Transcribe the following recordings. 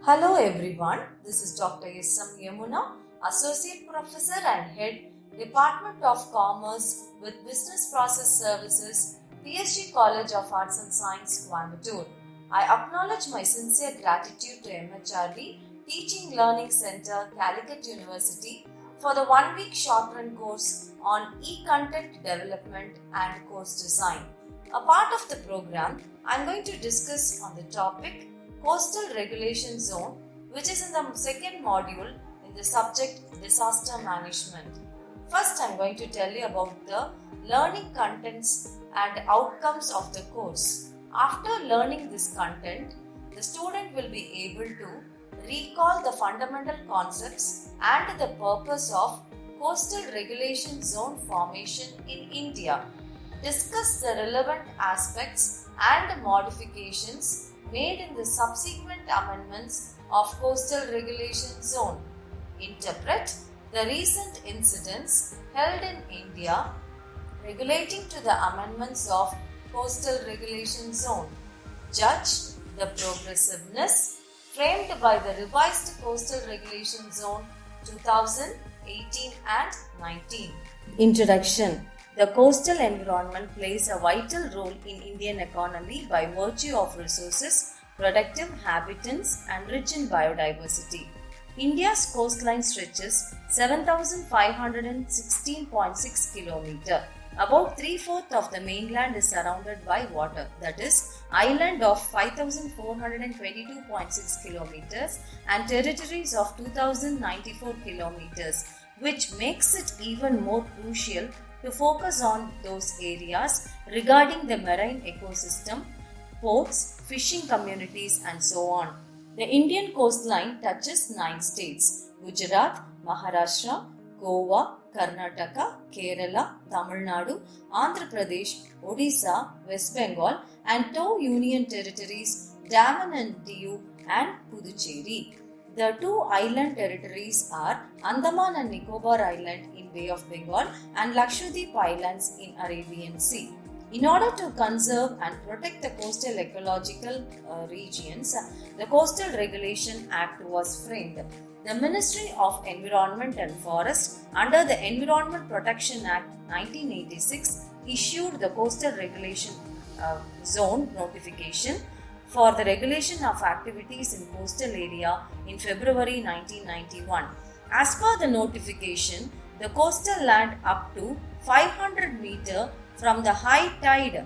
Hello everyone, this is Dr. S.M. Yamuna, Associate Professor and Head, Department of Commerce with Business Process Services, PSG College of Arts and Science, Coimbatore. I acknowledge my sincere gratitude to MHRD Teaching Learning Center, Calicut University for the 1-week short-run course on e-content development and course design. A part of the program, I am going to discuss on the topic Coastal Regulation Zone, which is in the second module in the subject Disaster Management. First, I am going to tell you about the learning contents and outcomes of the course. After learning this content, the student will be able to recall the fundamental concepts and the purpose of Coastal Regulation Zone formation in India, discuss the relevant aspects and modifications made in the subsequent amendments of Coastal Regulation Zone, interpret the recent incidents held in India relating to the amendments of Coastal Regulation Zone, judge the progressiveness framed by the revised Coastal Regulation Zone 2018 and 19. Introduction. The coastal environment plays a vital role in Indian economy by virtue of resources, productive habitats and rich in biodiversity. India's coastline stretches 7,516.6 km. About 3/4 of the mainland is surrounded by water, that is, island of 5,422.6 km and territories of 2,094 km, which makes it even more crucial to focus on those areas regarding the marine ecosystem, ports, fishing communities and so on. The Indian coastline touches 9 states: Gujarat, Maharashtra, Goa, Karnataka, Kerala, Tamil Nadu, Andhra Pradesh, Odisha, West Bengal and 2 union territories, Daman and Diu and Puducherry. The 2 island territories are Andaman and Nicobar Island in Bay of Bengal and Lakshadweep Islands in Arabian Sea. In order to conserve and protect the coastal ecological regions, the Coastal Regulation Act was framed. The Ministry of Environment and Forest, under the Environment Protection Act 1986, issued the Coastal Regulation Zone notification for the regulation of activities in coastal area in February 1991. As per the notification, the coastal land up to 500 meter from the high tide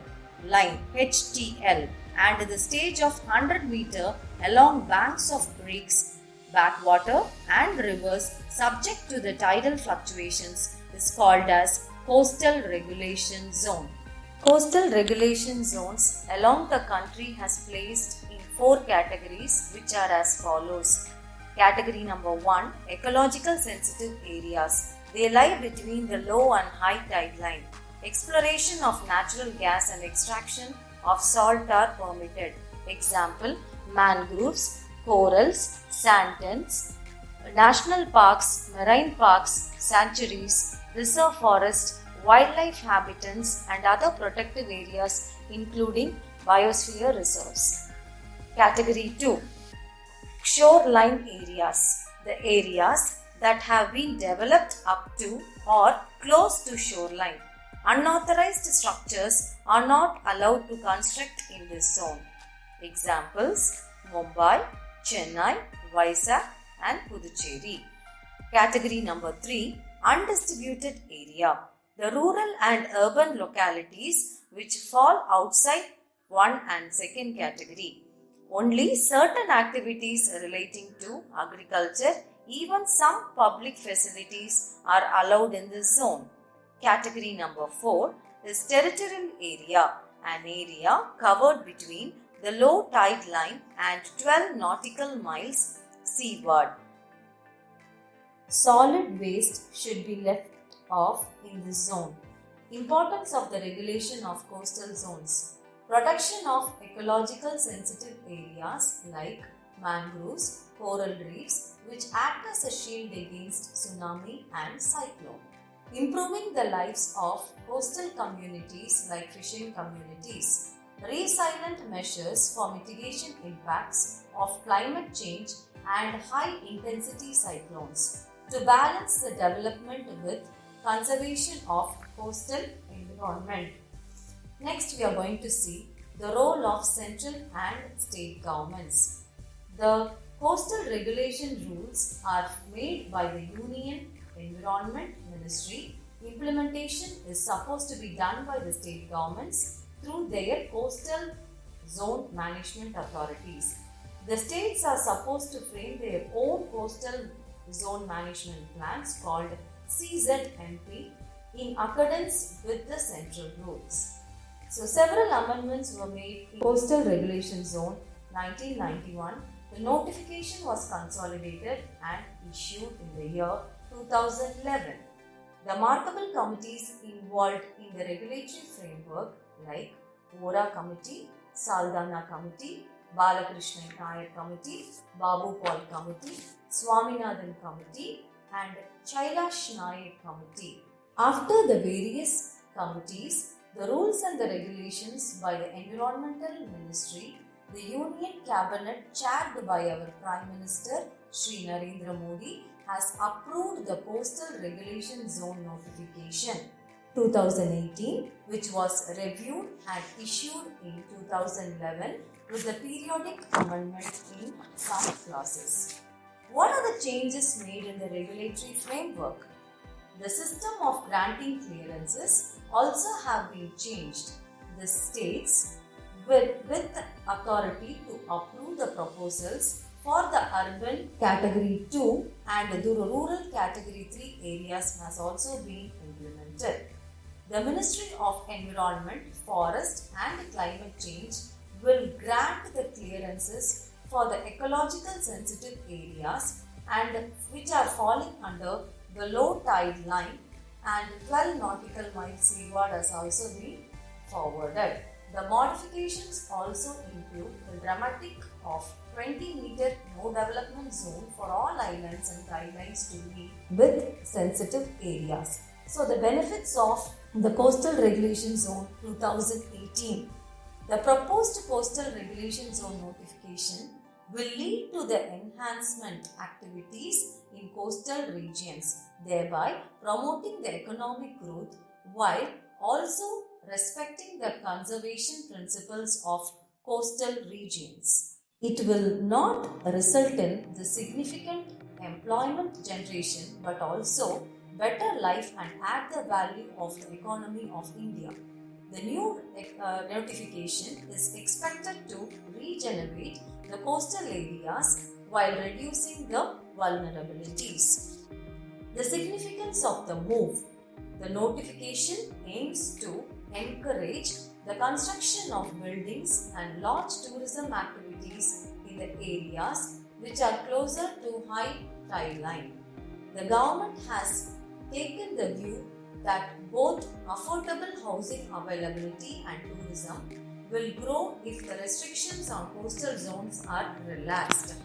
line HTL and the stage of 100 meter along banks of creeks, backwater and rivers subject to the tidal fluctuations is called as Coastal Regulation Zone. Coastal regulation zones along the country has placed in 4 categories, which are as follows. Category number 1, ecological sensitive areas. They lie between the low and high tide line. Exploration of natural gas and extraction of salt are permitted. Example, mangroves, corals, sandtents, national parks, marine parks, sanctuaries, reserve forests, wildlife habitats and other protective areas including biosphere reserves. Category 2, shoreline areas. The areas that have been developed up to or close to shoreline. Unauthorized structures are not allowed to construct in this zone. Examples, Mumbai, Chennai, Vizag and Puducherry. Category number 3, undistributed area. The rural and urban localities which fall outside 1 and 2nd category. Only certain activities relating to agriculture, even some public facilities are allowed in this zone. Category number 4 is territorial area, an area covered between the low tide line and 12 nautical miles seaward. Solid waste should be left off in this zone. Importance of the regulation of coastal zones. Protection of ecological sensitive areas like mangroves, coral reefs, which act as a shield against tsunami and cyclone. Improving the lives of coastal communities like fishing communities. resilient measures for mitigation impacts of climate change and high intensity cyclones to balance the development with conservation of coastal environment. Next, we are going to see the role of central and state governments. The coastal regulation rules are made by the Union Environment Ministry. Implementation is supposed to be done by the state governments through their coastal zone management authorities. The states are supposed to frame their own coastal zone management plans called CZMP in accordance with the central rules. So, several amendments were made in Coastal Regulation Zone 1991. The notification was consolidated and issued in the year 2011. The markable committees involved in the regulatory framework like Vora Committee, Saldana Committee, Balakrishnan Nayak Committee, Babu Paul Committee, Swaminathan Committee and Kailash Nayak Committee. After the various committees, the rules and the regulations by the Environmental Ministry, the Union Cabinet chaired by our Prime Minister Shri Narendra Modi has approved the Coastal Regulation Zone Notification 2018, which was reviewed and issued in 2011 with the periodic amendment in some clauses. What are the changes made in the regulatory framework? The system of granting clearances also have been changed. The states with authority to approve the proposals for the urban category 2 and the rural category 3 areas has also been implemented. The Ministry of Environment, Forest and Climate Change will grant the clearances for the ecological sensitive areas and which are falling under the low tide line, and 12 nautical miles seaward has also been forwarded. The modifications also include the dramatic of 20-meter no development zone for all islands and guidelines to be with sensitive areas. So the benefits of the Coastal Regulation Zone 2018. The proposed Coastal Regulation Zone notification will lead to the enhancement activities in coastal regions, thereby promoting the economic growth while also respecting the conservation principles of coastal regions. It will not result in the significant employment generation but also better life and add the value of the economy of India. The new notification is expected to regenerate the coastal areas while reducing the vulnerabilities. The significance of the move. The notification aims to encourage the construction of buildings and large tourism activities in the areas which are closer to high tide line. The government has taken the view that both affordable housing availability and tourism will grow if the restrictions on coastal zones are relaxed.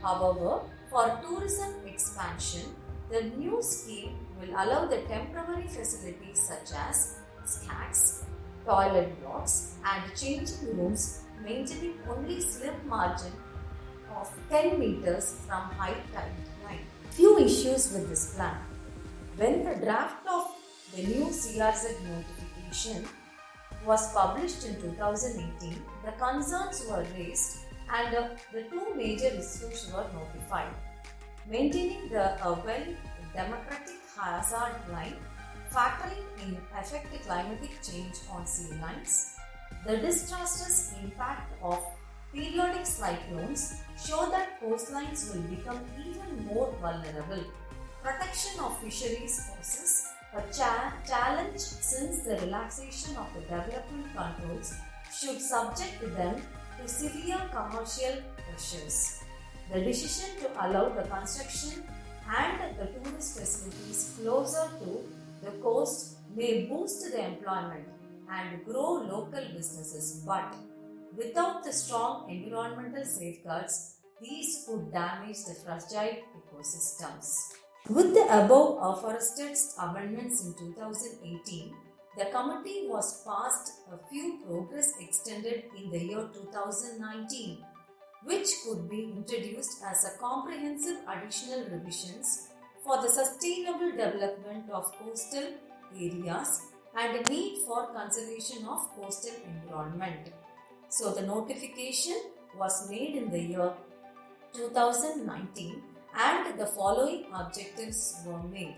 However, for tourism expansion, the new scheme will allow the temporary facilities such as stacks, toilet blocks and changing rooms maintaining only slip margin of 10 meters from high tide line. Few issues with this plan. When the draft of the new CRZ notification was published in 2018, the concerns were raised and the two major issues were notified. Maintaining the well-democratic hazard line, factoring in effective climatic change on sea lines, the disastrous impact of periodic cyclones show that coastlines will become even more vulnerable. Protection of fisheries poses a challenge since the relaxation of the development controls should subject them to severe commercial pressures. The decision to allow the construction and the tourist facilities closer to the coast may boost the employment and grow local businesses, but without the strong environmental safeguards, these could damage the fragile ecosystems. With the above forested amendments in 2018, the committee was passed a few progress extended in the year 2019, which could be introduced as a comprehensive additional revisions for the sustainable development of coastal areas and a need for conservation of coastal environment. So the notification was made in the year 2019 and the following objectives were made.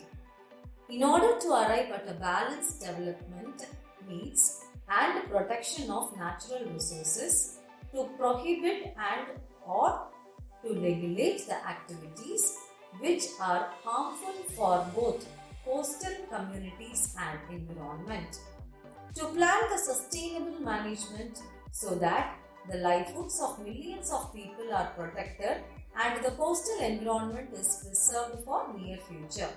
In order to arrive at a balanced development needs and protection of natural resources, to prohibit and or to regulate the activities which are harmful for both coastal communities and environment, to plan the sustainable management so that the livelihoods of millions of people are protected and the coastal environment is preserved for near future.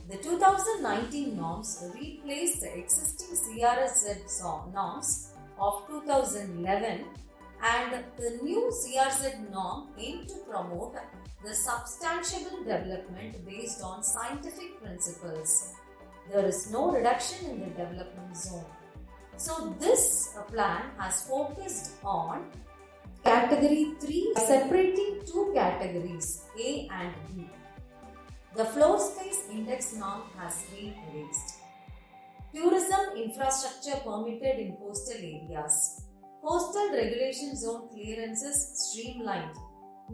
The 2019 norms replaced the existing CRZ norms of 2011, and the new CRZ norm aimed to promote the substantial development based on scientific principles. There is no reduction in the development zone. So this plan has focused on category 3, separating two categories A and B. The floor space index norm has been erased. Tourism infrastructure permitted in coastal areas. Coastal regulation zone clearances streamlined.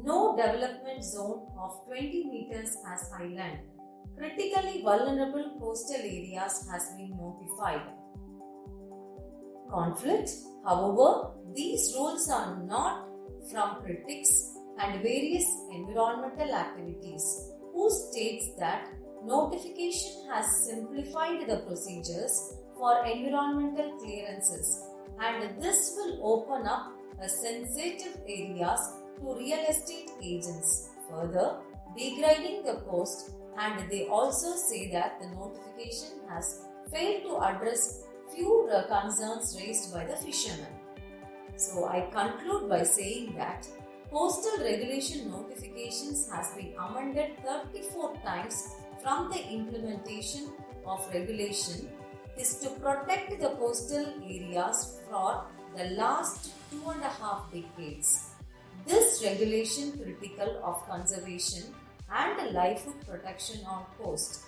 No development zone of 20 meters as island. Critically vulnerable coastal areas has been notified. Conflict. However, these rules are not from critics and various environmental activities who states that notification has simplified the procedures for environmental clearances and this will open up a sensitive areas to real estate agents, further degrading the coast, and they also say that the notification has failed to address few concerns raised by the fishermen. So I conclude by saying that coastal regulation notifications has been amended 34 times from the implementation of regulation is to protect the coastal areas for the last 2.5 decades. This regulation critical of conservation and livelihood protection on coast.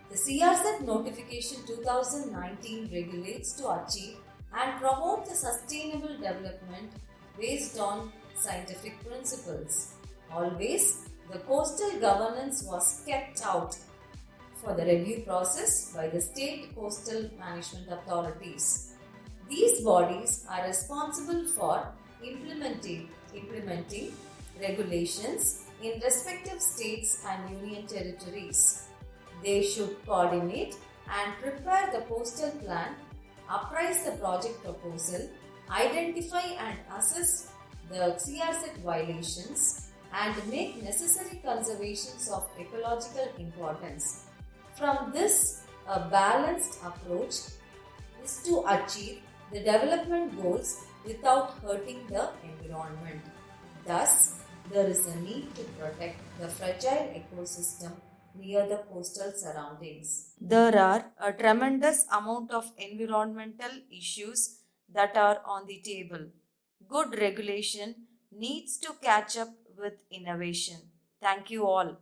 The CRZ notification 2019 regulates to achieve and promote the sustainable development based on scientific principles. Always, the coastal governance was kept out for the review process by the state coastal management authorities. These bodies are responsible for implementing regulations in respective states and union territories. They should coordinate and prepare the coastal plan, apprise the project proposal, identify and assess the CRZ violations, and make necessary conservations of ecological importance. From this, a balanced approach is to achieve the development goals without hurting the environment. Thus, there is a need to protect the fragile ecosystem near the coastal surroundings. There are a tremendous amount of environmental issues that are on the table. Good regulation needs to catch up with innovation. Thank you all.